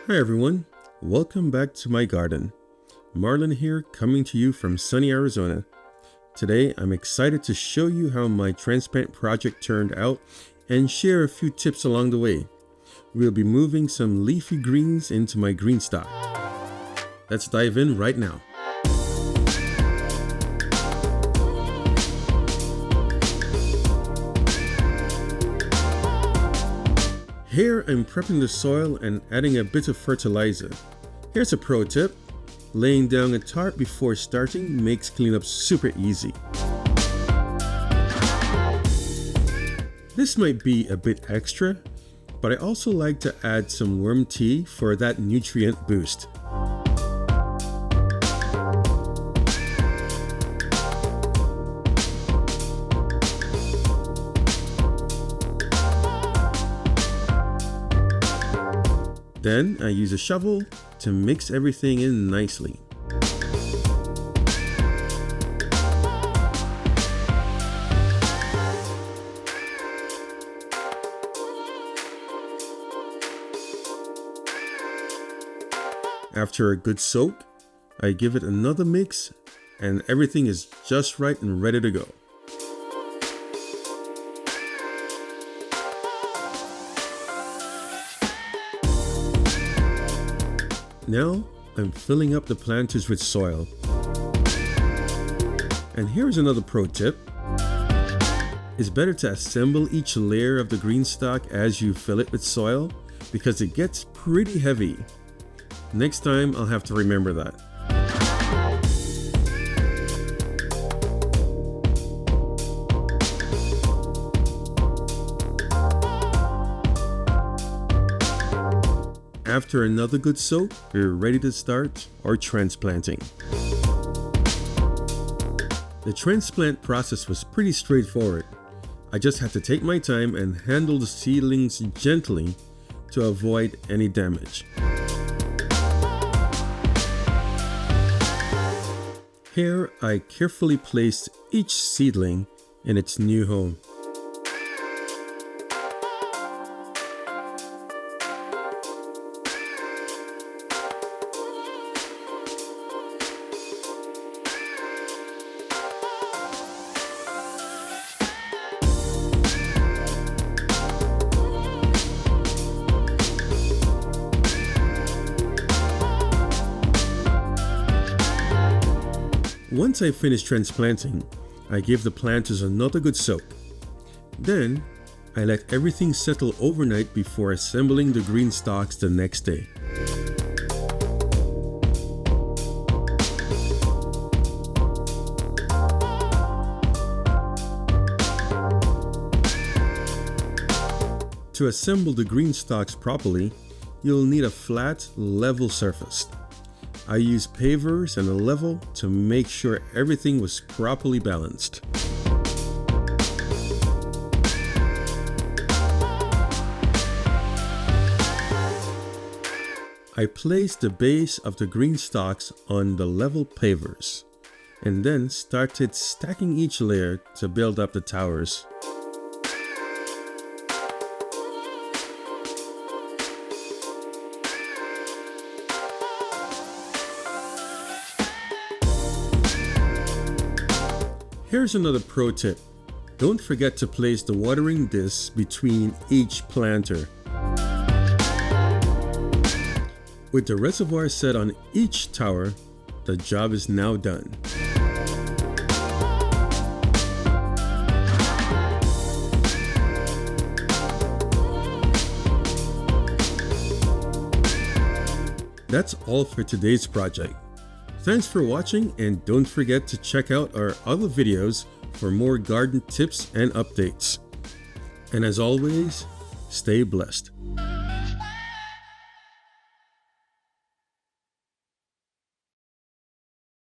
Hi everyone, welcome back to my garden. Marlon here, coming to you from sunny Arizona. Today I'm excited to show you how my transplant project turned out and share a few tips along the way. We'll be moving some leafy greens into my GreenStalk. Let's dive in right now. Here I'm prepping the soil and adding a bit of fertilizer. Here's a pro tip. Laying down a tarp before starting makes cleanup super easy. This might be a bit extra, but I also like to add some worm tea for that nutrient boost. Then I use a shovel to mix everything in nicely. After a good soak, I give it another mix and everything is just right and ready to go. Now, I'm filling up the planters with soil. And here's another pro tip. It's better to assemble each layer of the GreenStalk as you fill it with soil because it gets pretty heavy. Next time, I'll have to remember that. After another good soak, we're ready to start our transplanting. The transplant process was pretty straightforward. I just had to take my time and handle the seedlings gently to avoid any damage. Here, I carefully placed each seedling in its new home. Once I finished transplanting, I gave the planters another good soak. Then, I let everything settle overnight before assembling the GreenStalks the next day. To assemble the GreenStalks properly, you'll need a flat, level surface. I used pavers and a level to make sure everything was properly balanced. I placed the base of the GreenStalks on the level pavers and then started stacking each layer to build up the towers. Here's another pro tip. Don't forget to place the watering discs between each planter. With the reservoir set on each tower, the job is now done. That's all for today's project. Thanks for watching and don't forget to check out our other videos for more garden tips and updates. And as always, stay blessed.